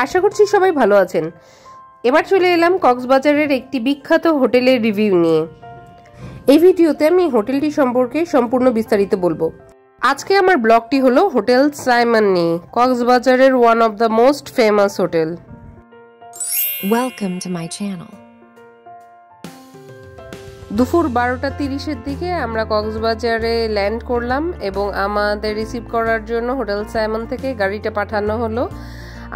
আশা করছি সবাই ভালো আছেন। এবার চলে এলাম কক্সবাজারের একটি বিখ্যাত হোটেলের রিভিউ নিয়ে। এই ভিডিওতে আমি হোটেলটি সম্পর্কে সম্পূর্ণ বিস্তারিত বলবো। আজকে আমার ব্লগটি হলো হোটেল সাইমন নিয়ে, কক্সবাজারের one of the most famous hotel. Welcome to my channel. দুপুর 12:30-এর দিকে আমরা কক্সবাজারে ল্যান্ড করলাম এবং আমাদের রিসিভ করার জন্য হোটেল সাইমন থেকে গাড়িটা পাঠানো হলো।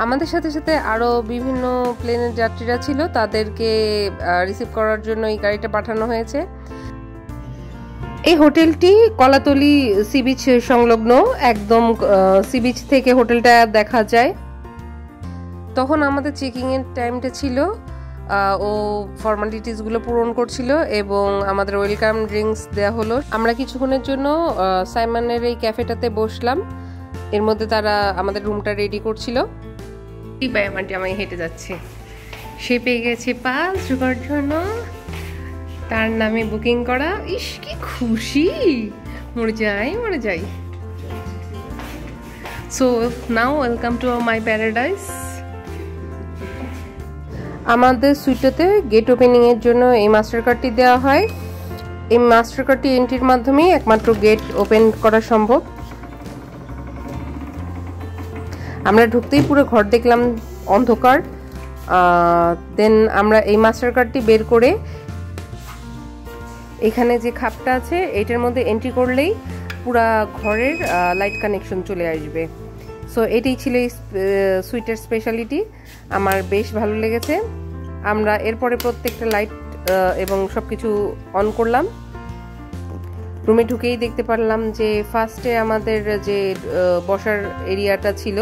আমাদের সাথে সাথে আরও বিভিন্ন প্লেনের যাত্রীরা ছিল, তাদেরকে রিসিভ করার জন্য এই গাড়িটা পাঠানো হয়েছে। এই হোটেলটি কলাতলি সি বিচ সংলগ্ন, একদম সি বিচ থেকে হোটেলটা দেখা যায়। তখন আমাদের চেকিংয়ের টাইমটা ছিল, ও ফর্মালিটিসগুলো পূরণ করছিল এবং আমাদের ওয়েলকাম ড্রিঙ্কস দেওয়া হলো। আমরা কিছুক্ষণের জন্য সাইমনের এই ক্যাফেটাতে বসলাম, এর মধ্যে তারা আমাদের রুমটা রেডি করছিল। টিপায়ামাটি আমি হেঁটে যাচ্ছে, সে পেয়ে গেছে পাস ঢোকার জন্য, তার নামে বুকিং করা। ইস কি খুশি, মরে যাই। So now welcome to my paradise. আমাদের সুইটটাতে গেট ওপেনিং এর জন্য এই মাস্টার কার্ডটি দেওয়া হয়। এই মাস্টার কার্ডটি এন্ট্রির মাধ্যমেই একমাত্র গেট ওপেন করা সম্ভব। আমরা ঢুকতেই পুরো ঘর দেখলাম অন্ধকার। দেন আমরা এই মাস্টার কার্ডটি বের করে এখানে যে খাপটা আছে এটার মধ্যে এন্ট্রি করলেই পুরা ঘরের লাইট কানেকশন চলে আসবে। সো এটাই ছিল এই সুইটের স্পেশালিটি, আমার বেশ ভালো লেগেছে। আমরা এরপরে প্রত্যেকটা লাইট এবং সব কিছু অন করলাম। রুমে ঢুকেই দেখতে পারলাম যে ফার্স্টে আমাদের যে বসার এরিয়াটা ছিল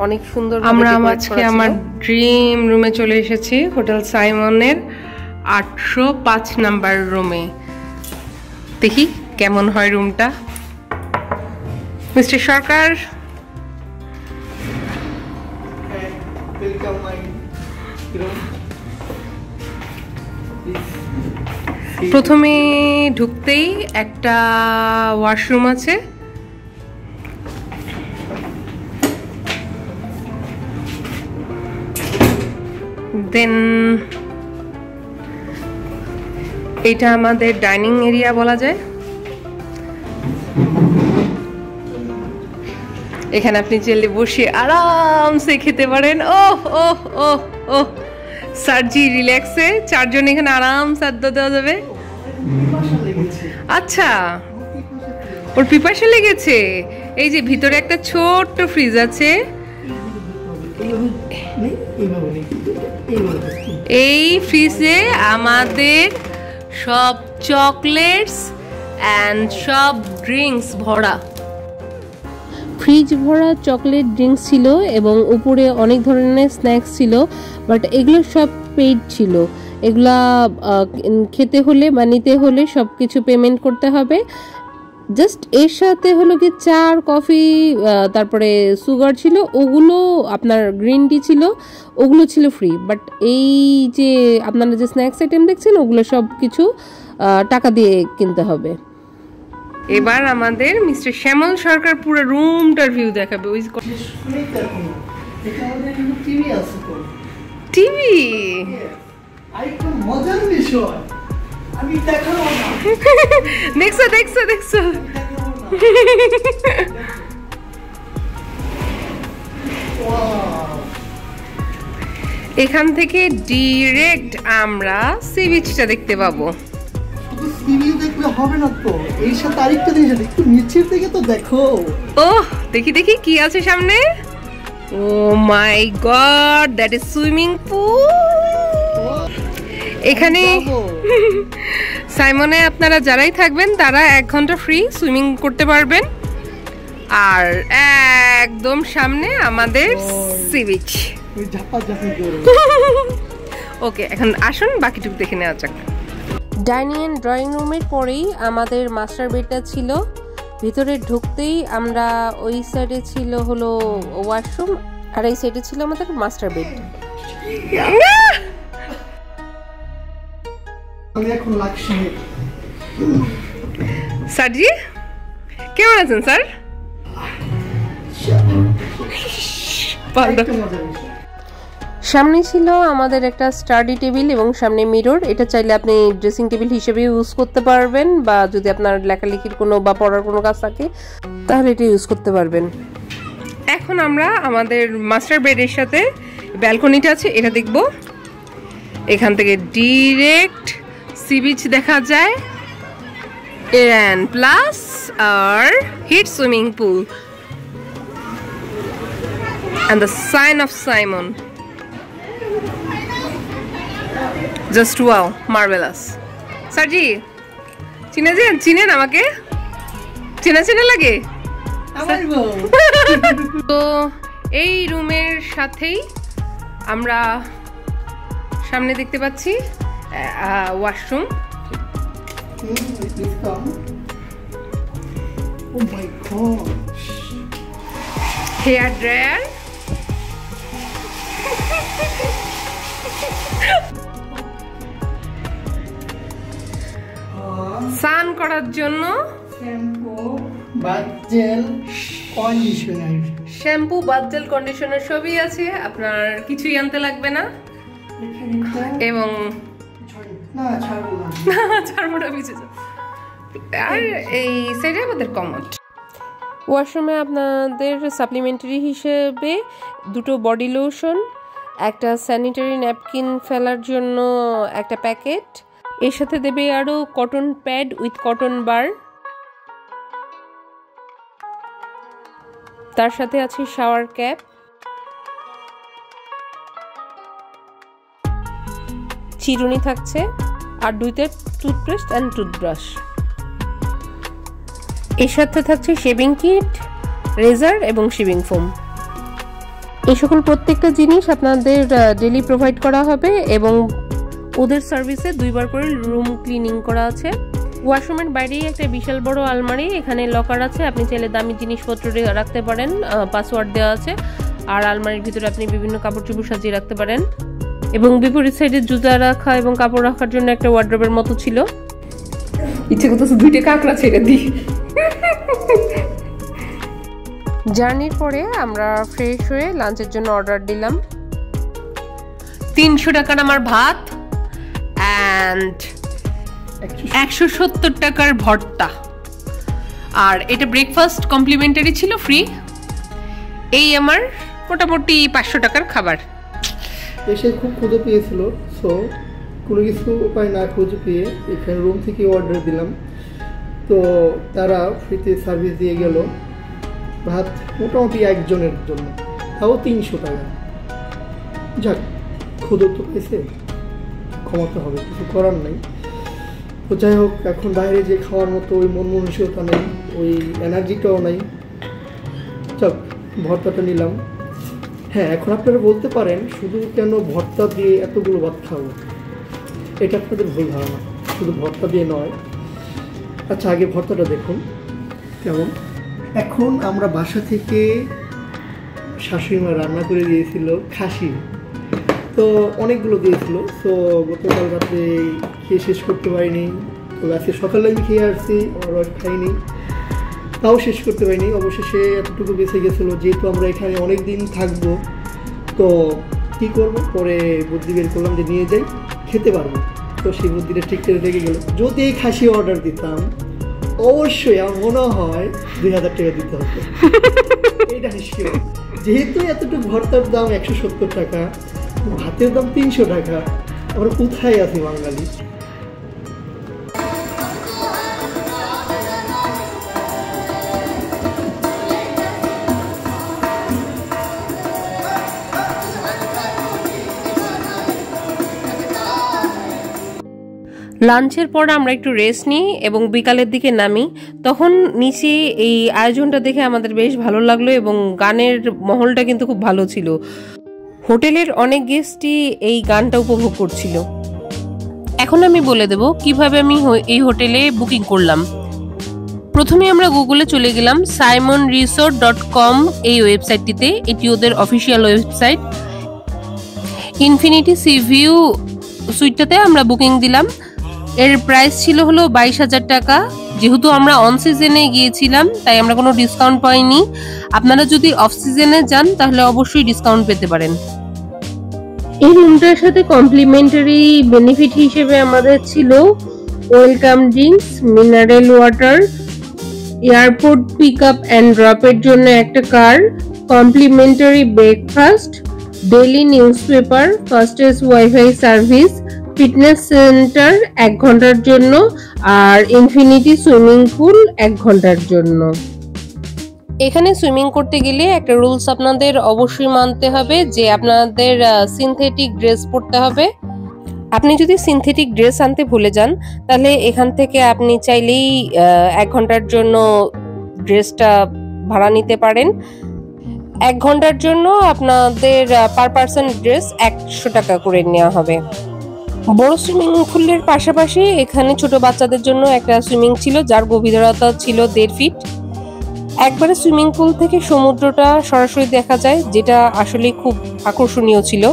অনেক সুন্দর। আমরা আজকে আমার ড্রিম রুমে চলে এসেছি, হোটেল সাইমনের 805 নাম্বার রুমে। দেখি কেমন হয় রুমটা। মিস্টার সরকার, প্রথমে ঢুকতেই একটা ওয়াশরুম আছে। দেন এটা আমাদের ডাইনিং এরিয়া বলা যায়। এখানে আপনি চাইলে বসে আরামসে খেতে পারেন। ওহ ওহ ওহ ওহ, সার্জি রিল্যাক্সে 4 জন এখানে আরামসে আড্ডা দেওয়া যাবে। আচ্ছা, ওর পিপাসা লেগেছে। এই যে ভিতরে একটা ছোট্ট ফ্রিজ আছে, এই ফ্রিজে আমাদের সব চকলেটস অ্যান্ড সব ড্রিঙ্কস ভরা। ফ্রিজ ভরা চকলেট ড্রিঙ্কস ছিল এবং উপরে অনেক ধরনের স্ন্যাক্স ছিল, বাট এগুলো সব পেইড ছিল। এগুলা খেতে হলে বা নিতে হলে সব কিছু পেমেন্ট করতে হবে। জাস্ট এর সাথে হলো কি চা আর কফি, তারপরে সুগার ছিল, ওগুলো আপনার গ্রিন টি ছিল, ওগুলো ছিল ফ্রি। বাট এই যে আপনারা যে স্ন্যাক্স আইটেম দেখছেন ওগুলো সব কিছু টাকা দিয়ে কিনতে হবে। এবার আমাদের মিস্টার শ্যামল সরকার পুরো রুমটার ভিউ দেখাবে। ওই টিভি আরেকটা মজার বিষয় আমি দেখাবো না। দেখছো এখান থেকে ডিরেক্ট আমরা সি বিচটা দেখতে পাবো। সিভিউ দেখলে হবে না তো, এই সাথে আরেকটা জিনিস একটু নিচের দিকে তো দেখো। ওহ, দেখি কি আছে সামনে। Oh my god, that is swimming pool. এখানে সাইমনে আপনারা যারাই থাকবেন তারা 1 ঘন্টা ফ্রি সুইমিং করতে পারবেন। আর একদম সামনে আমাদের সি বিচ। ওকে, এখন আসুন বাকিটুকু দেখে নেওয়া যাক। ডাইনিং এন্ড ড্রয়িং রুমের পরেই আমাদের মাস্টার বেডটা ছিল। ভিতরে ঢুকতেই আমরা ওই সাইডে ছিল হলো ওয়াশরুম আর এই সাইডে ছিল আমাদের মাস্টার বেড। স্যারজি কেমন আছেন স্যার? সামনে ছিল আমাদের একটা স্টাডি টেবিল এবং সামনে মিরর। এটা চাইলে আপনি ড্রেসিং টেবিল হিসেবে ইউজ করতে পারবেন, বা যদি আপনার লেখালেখির কোনো বা পড়ার কোনো কাজ থাকে তাহলে এটা ইউজ করতে পারবেন। এখন আমরা আমাদের মাস্টার বেডের সাথে ব্যালকনিটা আছে এটা দেখব। এখান থেকে ডিরেক্ট সি বিচ দেখা যায়, and plus our heat swimming pool and the sign of Simon. Just wow, marvelous. Sarji, চিনেন আমাকে? চেনা লাগে? তো এই রুমের সাথেই আমরা সামনে দেখতে পাচ্ছি washroom. Please come. Oh my gosh. Hair dryer. স্নান করার জন্য shampoo, bath gel, conditioner. Shampoo, bath gel, conditioner সবই আছে, আপনার কিছুই আনতে লাগবে না। এবং আর এই সাইডে আমাদের কমোড। ওয়াশরুমে আপনাদের সাপ্লিমেন্টারি হিসেবে দুটো বডি লোশন, একটা স্যানিটারি ন্যাপকিন ফেলার জন্য একটা প্যাকেট, এর সাথে দেবে আরো কটন প্যাড উইথ কটন বার, তার সাথে আছে শাওয়ার ক্যাপ, চিরুনি থাকছে, আর দুইটা টুথপেস্ট অ্যান্ড টুথব্রাশ। এর সাথে থাকছে শেভিং কিট, রেজার এবং শেভিং ফোম। এই সকল প্রত্যেকটা জিনিস আপনাদের ডেলি প্রোভাইড করা হবে এবং ওদের সার্ভিসে 2 বার করে রুম ক্লিনিং করা আছে। ওয়াশরুমের বাইরেই একটা বিশাল বড় আলমারি, এখানে লকার আছে, আপনি চাইলে দামি জিনিসপত্র রাখতে পারেন, পাসওয়ার্ড দেওয়া আছে। আর আলমারির ভিতরে আপনি বিভিন্ন কাপড় চোপড় সাজিয়ে রাখতে পারেন। এবং বিপরীত সাইডে জুতা রাখা এবং কাপড় রাখার জন্য একটা ওয়ার্ড্রোবের মতো ছিল। ইচ্ছে করতেছে 2টা কাঁকড়া ছেড়ে দিই। জার্নির পরে আমরা ফ্রেশ হয়ে লাঞ্চের জন্য অর্ডার দিলাম। 300 টাকার আমার ভাত অ্যান্ড 170 টাকার ভর্তা, আর এটা ব্রেকফাস্ট কমপ্লিমেন্টারি ছিল, ফ্রি। এই আমার মোটামুটি 500 টাকার খাবার। এসে খুব ক্ষুধা পেয়েছিল, সো কোনো কিছু উপায় না খুঁজে পেয়ে এখানে রুম থেকে অর্ডার দিলাম। তো তারা ফ্রিতে সার্ভিস দিয়ে গেল ভাত মোটামুটি একজনের জন্য, তাও 300 টাকা। যাক, ক্ষুধা তো পেয়েছে, কমাতে হবে, কিছু করার নেই। তো যাই হোক, এখন বাইরে যে খাওয়ার মতো ওই মন মানসিকতা নেই, ওই এনার্জিটাও নেই। যাক, ভর্তাটা নিলাম। হ্যাঁ, এখন আপনারা বলতে পারেন শুধু কেন ভর্তা দিয়ে এতগুলো ভাত খাবো, এটা আপনাদের ভুল ধারণা, শুধু ভর্তা দিয়ে নয়। আচ্ছা, আগে ভর্তাটা দেখুন কেমন। এখন আমরা বাসা থেকে শাশুড়ি মা রান্না করে দিয়েছিল খাসি, তো অনেকগুলো দিয়েছিল। তো গতকাল রাতে খেয়ে শেষ করতে পারিনি, তো আজকে সকালে আমি খেয়ে আসছি, আমার ওয়াইফ খাইনি, তাও শেষ করতে পারিনি। অবশেষে এতটুকু বেঁচে গেছিলো। যেহেতু আমরা এখানে অনেক দিন থাকবো, তো কী করবো, পরে বুদ্ধি বের করলাম যে নিয়ে যাই, খেতে পারবো। তো সেই বুদ্ধিটা ঠিক করে লেগে গেল। যদি এই খাসি অর্ডার দিতাম, অবশ্যই আমার মনে হয় 2000 টাকা দিতে হতো। এইটা শিওর। যেহেতু এতটুকু ভর্তার দাম 170 টাকা, ভাতের দাম 300 টাকা, আমরা কোথায় আছি বাঙালি? লাঞ্চের পর আমরা একটু রেস্ট নিই এবং বিকালের দিকে নামি। তখন নিচে এই আয়োজনটা দেখে আমাদের বেশ ভালো লাগলো এবং গানের মহলটা কিন্তু খুব ভালো ছিল। হোটেলের অনেক গেস্টই এই গানটা উপভোগ করছিল। এখন আমি বলে দেব কিভাবে আমি এই হোটেলে বুকিং করলাম। প্রথমে আমরা গুগলে চলে গেলাম simonresort.com এই ওয়েবসাইটটিতে। এটি ওদের official website. Infinity sea view সুইটটাতে আমরা বুকিং দিলাম। এর প্রাইস ছিল হলো 22,000 টাকা। যেহেতু আমরা অন সিজনে গিয়েছিলাম তাই আমরা কোনো ডিসকাউন্ট পাইনি। আপনারা যদি অফ সিজনে যান তাহলে অবশ্যই ডিসকাউন্ট পেতে পারেন। এই রুমটার সাথে কমপ্লিমেন্টারি বেনিফিট হিসেবে আমাদের ছিল welcome drinks, mineral water, airport pick up and ড্রপের জন্য একটা car, complimentary breakfast, daily newspaper, fastest wifi service, fitness centre 1 ঘন্টার জন্য, আর ইনফিনিটি সুইমিং পুল 1 ঘন্টার জন্য। এখানে সুইমিং করতে গেলে একটা রুলস আপনাদের অবশ্যই মানতে হবে যে আপনাদের সিনথেটিক ড্রেস পরতে হবে। আপনি যদি সিনথেটিক ড্রেস আনতে ভুলে যান তাহলে এখান থেকে আপনি চাইলেই 1 ঘন্টার জন্য ড্রেসটা ভাড়া নিতে পারেন। 1 ঘন্টার জন্য আপনাদের পার পারসন ড্রেস 100 টাকা করে নেওয়া হবে। বড় সুইমিং পুলের পাশাপাশি এখানে ছোট বাচ্চাদের জন্য একটা সুইমিং ছিল যার গভীরতা ছিল 1.5 ফিট। একবারে সুইমিং পুল থেকে সমুদ্রটা সরাসরি দেখা যায়, যেটা আসলে খুব আকর্ষণীয় ছিল।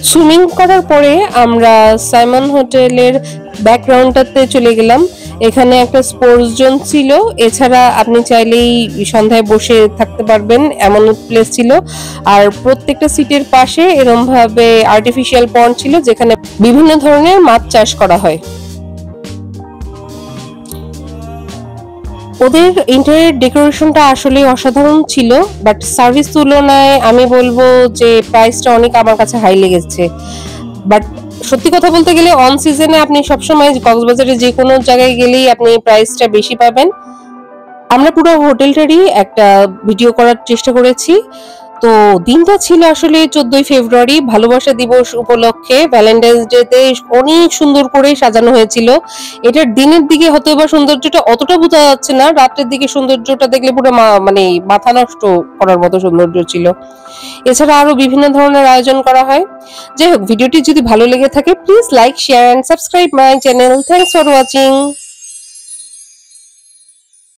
সুইমিং করার পরে আমরা সাইমন হোটেলের ব্যাকগ্রাউন্ডটাতে চলে গেলাম। এখানে একটা স্পোর্টস জোন ছিল, এছাড়া আপনি চাইলেই সন্ধ্যায় বসে থাকতে পারবেন এমন প্লেস ছিল। আর প্রত্যেকটা সিটের পাশে এরকম ভাবে আর্টিফিশিয়াল পন্ড ছিল যেখানে বিভিন্ন ধরনের মাছ চাষ করা হয়। ওদের ইন্টেরিয়র ডেকোরেশনটা আসলে অসাধারণ ছিল, বাট সার্ভিস তুলনায় আমি বলবো যে প্রাইসটা অনেক আমার কাছে হাই লেগেছে। বাট সত্যি কথা বলতে গেলে অন সিজনে আপনি সবসময় কক্সবাজারে যে কোনো জায়গায় গেলেই আপনি প্রাইসটা বেশি পাবেন। আমরা পুরো হোটেলটারই একটা ভিডিও করার চেষ্টা করেছি। তো দিনটা ছিল আসলে 14 ফেব্রুয়ারি, ভালোবাসা দিবস উপলক্ষে ভ্যালেন্টাইন্স ডেতে অনেক সুন্দর করে সাজানো হয়েছিল। এটার দিনের দিকে হয়তো বা সৌন্দর্যটা অতটা বোঝা যাচ্ছে না, রাতের দিকে সৌন্দর্যটা দেখলে পুরো মানে মাথা নষ্ট করার মতো সৌন্দর্য ছিল। এছাড়া আরো বিভিন্ন ধরনের আয়োজন করা হয়। যাই হোক, ভিডিওটি যদি ভালো লেগে থাকে please like, share and subscribe my channel. Thanks for watching.